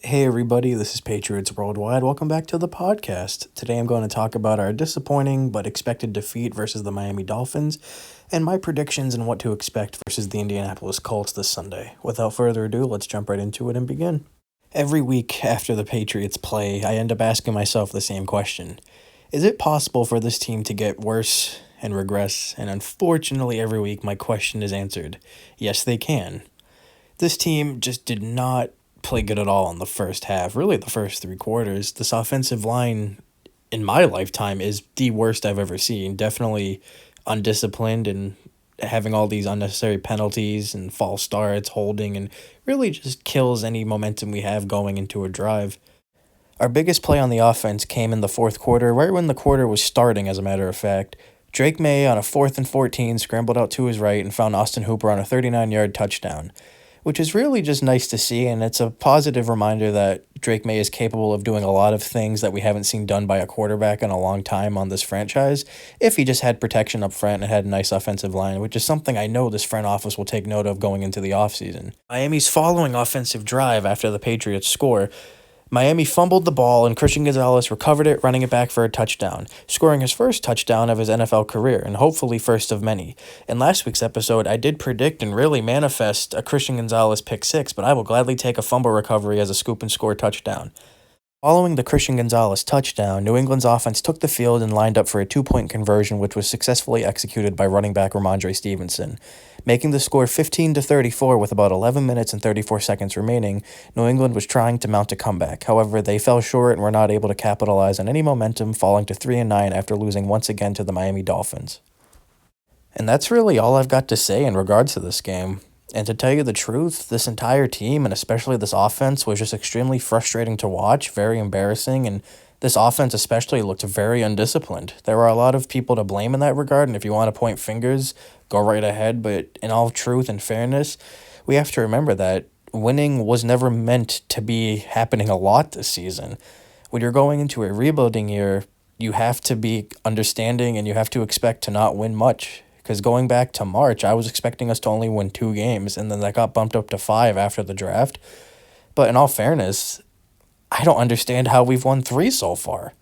Hey everybody, this is Patriots Worldwide. Welcome back to the podcast. Today I'm going to talk about our disappointing but expected defeat versus the Miami Dolphins and my predictions and what to expect versus the Indianapolis Colts this Sunday. Without further ado, let's jump right into it and begin. Every week after the Patriots play, I end up asking myself the same question. Is it possible for this team to get worse and regress? And unfortunately, every week my question is answered. Yes, they can. This team just did not play good at all in the first half, really the first three quarters. This offensive line in my lifetime is the worst I've ever seen. Definitely undisciplined and having all these unnecessary penalties and false starts, holding, and really just kills any momentum we have going into a drive. Our biggest play on the offense came in the fourth quarter, right when the quarter was starting, as a matter of fact. Drake May on a 4th and 14 scrambled out to his right and found Austin Hooper on a 39-yard touchdown, which is really just nice to see, and it's a positive reminder that Drake May is capable of doing a lot of things that we haven't seen done by a quarterback in a long time on this franchise, if he just had protection up front and had a nice offensive line, which is something I know this front office will take note of going into the offseason. Miami's following offensive drive after the Patriots score, Miami fumbled the ball, and Christian Gonzalez recovered it, running it back for a touchdown, scoring his first touchdown of his NFL career, and hopefully first of many. In last week's episode, I did predict and really manifest a Christian Gonzalez pick six, but I will gladly take a fumble recovery as a scoop and score touchdown. Following the Christian Gonzalez touchdown, New England's offense took the field and lined up for a two-point conversion, which was successfully executed by running back Ramondre Stevenson. Making the score 15-34 with about 11 minutes and 34 seconds remaining, New England was trying to mount a comeback. However, they fell short and were not able to capitalize on any momentum, falling to 3-9 after losing once again to the Miami Dolphins. And that's really all I've got to say in regards to this game. And to tell you the truth, this entire team, and especially this offense, was just extremely frustrating to watch, very embarrassing, and this offense especially looked very undisciplined. There are a lot of people to blame in that regard, and if you want to point fingers, go right ahead, but in all truth and fairness, we have to remember that winning was never meant to be happening a lot this season. When you're going into a rebuilding year, you have to be understanding and you have to expect to not win much. Because going back to March, I was expecting us to only win 2 games, and then that got bumped up to 5 after the draft. But in all fairness, I don't understand how we've won 3 so far.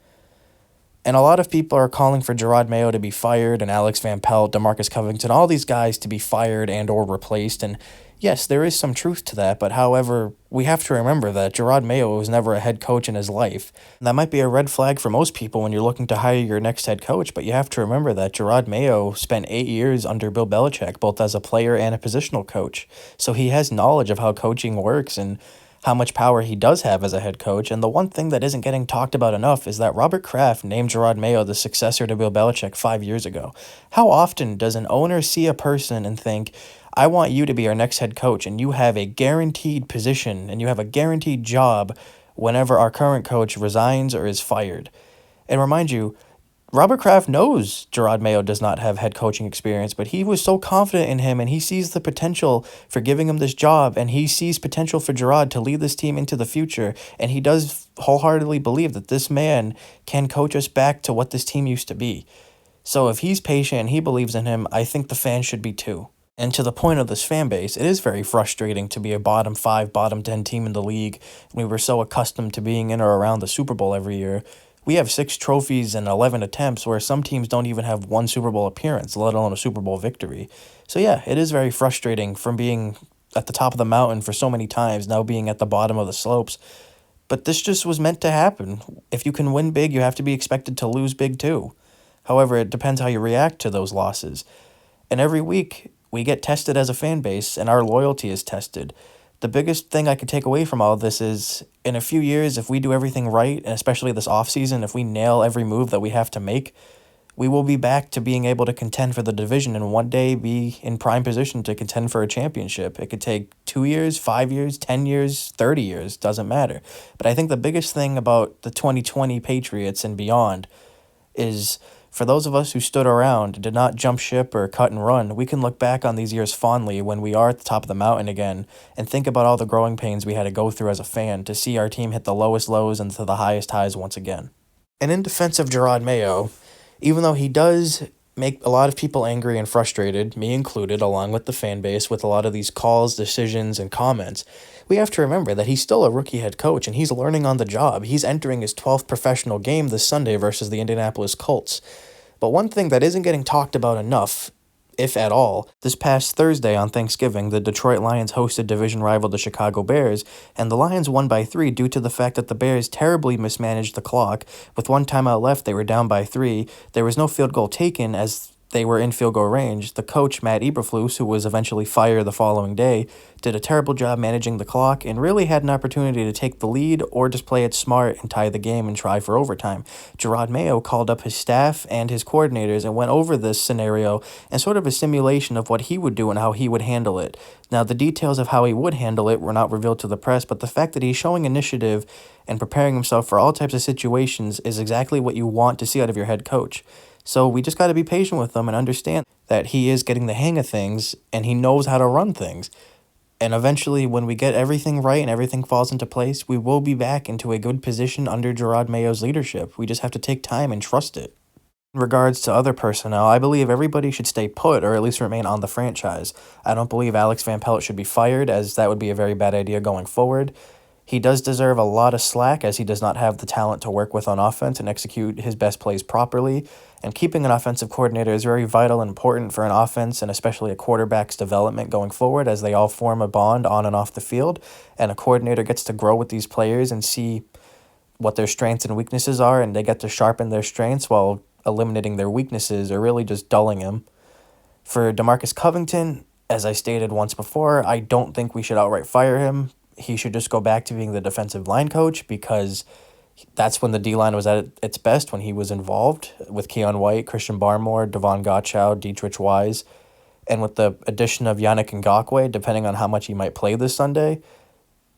And a lot of people are calling for Gerard Mayo to be fired, and Alex Van Pelt, DeMarcus Covington, all these guys to be fired and or replaced. And yes, there is some truth to that, but however, we have to remember that Gerard Mayo was never a head coach in his life. And that might be a red flag for most people when you're looking to hire your next head coach, but you have to remember that Gerard Mayo spent 8 years under Bill Belichick, both as a player and a positional coach. So he has knowledge of how coaching works and how much power he does have as a head coach. And the one thing that isn't getting talked about enough is that Robert Kraft named Gerard Mayo the successor to Bill Belichick 5 years ago. How often does an owner see a person and think, I want you to be our next head coach, and you have a guaranteed position and you have a guaranteed job whenever our current coach resigns or is fired? And remind you, Robert Kraft knows Gerard Mayo does not have head coaching experience, but he was so confident in him, and he sees the potential for giving him this job, and he sees potential for Gerard to lead this team into the future, and he does wholeheartedly believe that this man can coach us back to what this team used to be. So if he's patient and he believes in him, I think the fans should be too. And to the point of this fan base, it is very frustrating to be a bottom 5, bottom 10 team in the league. We were so accustomed to being in or around the Super Bowl every year. We have 6 trophies and 11 attempts, where some teams don't even have 1 Super Bowl appearance, let alone a Super Bowl victory. So yeah, it is very frustrating from being at the top of the mountain for so many times, now being at the bottom of the slopes. But this just was meant to happen. If you can win big, you have to be expected to lose big too. However, it depends how you react to those losses. And every week, we get tested as a fan base, and our loyalty is tested. The biggest thing I could take away from all of this is, in a few years, if we do everything right, and especially this offseason, if we nail every move that we have to make, we will be back to being able to contend for the division and one day be in prime position to contend for a championship. It could take 2 years, 5 years, 10 years, 30 years, doesn't matter. But I think the biggest thing about the 2020 Patriots and beyond is, for those of us who stood around and did not jump ship or cut and run, we can look back on these years fondly when we are at the top of the mountain again and think about all the growing pains we had to go through as a fan to see our team hit the lowest lows and to the highest highs once again. And in defense of Gerard Mayo, even though he does make a lot of people angry and frustrated, me included, along with the fan base, with a lot of these calls, decisions, and comments, We have to remember that he's still a rookie head coach and he's learning on the job. He's entering his 12th professional game this Sunday versus the Indianapolis Colts. But one thing that isn't getting talked about enough, if at all, this past Thursday on Thanksgiving, the Detroit Lions hosted division rival the Chicago Bears, and the Lions won by 3 due to the fact that the Bears terribly mismanaged the clock. With one timeout left, they were down by 3. There was no field goal taken as they were in field goal range. The coach, Matt Eberflus, who was eventually fired the following day, did a terrible job managing the clock and really had an opportunity to take the lead or just play it smart and tie the game and try for overtime. Gerard Mayo called up his staff and his coordinators and went over this scenario and sort of a simulation of what he would do and how he would handle it. Now, the details of how he would handle it were not revealed to the press, but the fact that he's showing initiative and preparing himself for all types of situations is exactly what you want to see out of your head coach. So we just got to be patient with him and understand that he is getting the hang of things and he knows how to run things. And eventually, when we get everything right and everything falls into place, we will be back into a good position under Gerard Mayo's leadership. We just have to take time and trust it. In regards to other personnel, I believe everybody should stay put or at least remain on the franchise. I don't believe Alex Van Pelt should be fired, as that would be a very bad idea going forward. He does deserve a lot of slack as he does not have the talent to work with on offense and execute his best plays properly. And keeping an offensive coordinator is very vital and important for an offense and especially a quarterback's development going forward as they all form a bond on and off the field. And a coordinator gets to grow with these players and see what their strengths and weaknesses are, and they get to sharpen their strengths while eliminating their weaknesses or really just dulling them. For DeMarcus Covington, as I stated once before, I don't think we should outright fire him. He should just go back to being the defensive line coach because that's when the D-line was at its best, when he was involved with Keon White, Christian Barmore, Devon Gottschall, Dietrich Wise. And with the addition of Yannick Ngakoue, depending on how much he might play this Sunday,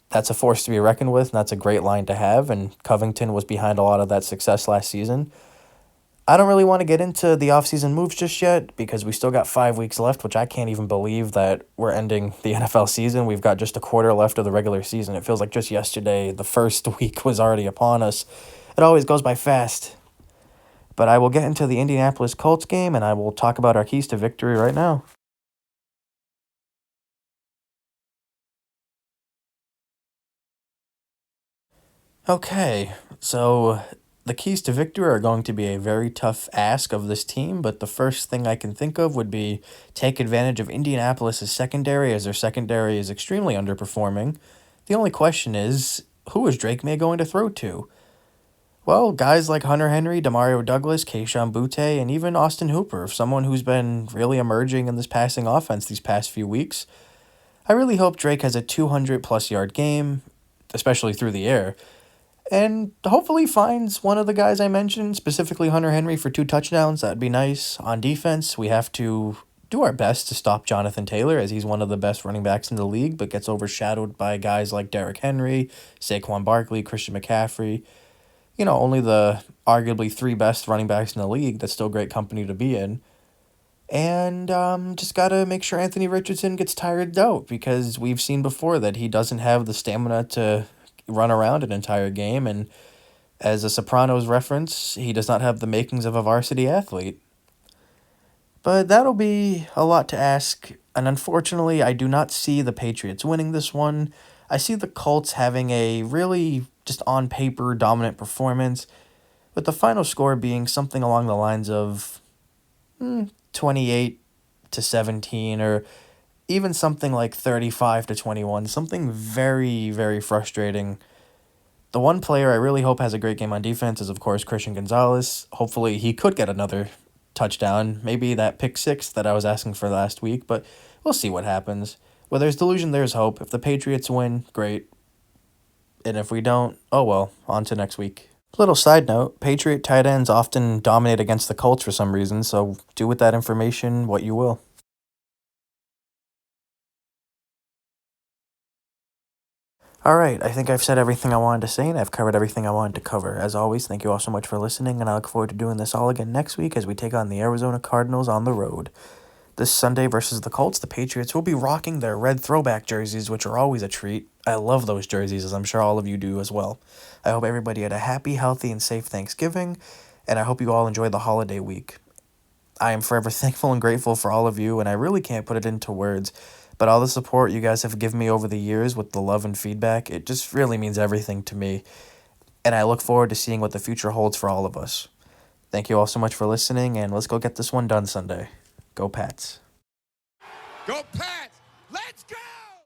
that's a force to be reckoned with, and that's a great line to have. And Covington was behind a lot of that success last season. I don't really want to get into the offseason moves just yet because we still got 5 weeks left, which I can't even believe that we're ending the NFL season. We've got just a quarter left of the regular season. It feels like just yesterday, the first week was already upon us. It always goes by fast. But I will get into the Indianapolis Colts game, and I will talk about our keys to victory right now. Okay, so the keys to victory are going to be a very tough ask of this team, but the first thing I can think of would be take advantage of Indianapolis's secondary, as their secondary is extremely underperforming. The only question is, who is Drake May going to throw to? Well, guys like Hunter Henry, Demario Douglas, Kayshon Boutte, and even Austin Hooper, someone who's been really emerging in this passing offense these past few weeks. I really hope Drake has a 200-plus yard game, especially through the air, and hopefully finds one of the guys I mentioned, specifically Hunter Henry, for 2 touchdowns. That'd be nice. On defense, we have to do our best to stop Jonathan Taylor, as he's one of the best running backs in the league, but gets overshadowed by guys like Derrick Henry, Saquon Barkley, Christian McCaffrey. Only the arguably 3 best running backs in the league. That's still great company to be in. And just got to make sure Anthony Richardson gets tired out, because we've seen before that he doesn't have the stamina to run around an entire game, and as a Sopranos reference, he does not have the makings of a varsity athlete. But that'll be a lot to ask, and unfortunately, I do not see the Patriots winning this one. I see the Colts having a really just on paper dominant performance, with the final score being something along the lines of 28-17, or even something like 35-21, something very, very frustrating. The one player I really hope has a great game on defense is, of course, Christian Gonzalez. Hopefully he could get another touchdown, maybe that pick 6 that I was asking for last week, but we'll see what happens. Where there's delusion, there's hope. If the Patriots win, great. And if we don't, oh well, on to next week. Little side note, Patriot tight ends often dominate against the Colts for some reason, so do with that information what you will. Alright, I think I've said everything I wanted to say, and I've covered everything I wanted to cover. As always, thank you all so much for listening, and I look forward to doing this all again next week as we take on the Arizona Cardinals on the road. This Sunday versus the Colts, the Patriots will be rocking their red throwback jerseys, which are always a treat. I love those jerseys, as I'm sure all of you do as well. I hope everybody had a happy, healthy, and safe Thanksgiving, and I hope you all enjoy the holiday week. I am forever thankful and grateful for all of you, and I really can't put it into words, But all the support you guys have given me over the years with the love and feedback, it just really means everything to me. And I look forward to seeing what the future holds for all of us. Thank you all so much for listening, and let's go get this one done Sunday. Go Pats. Go Pats!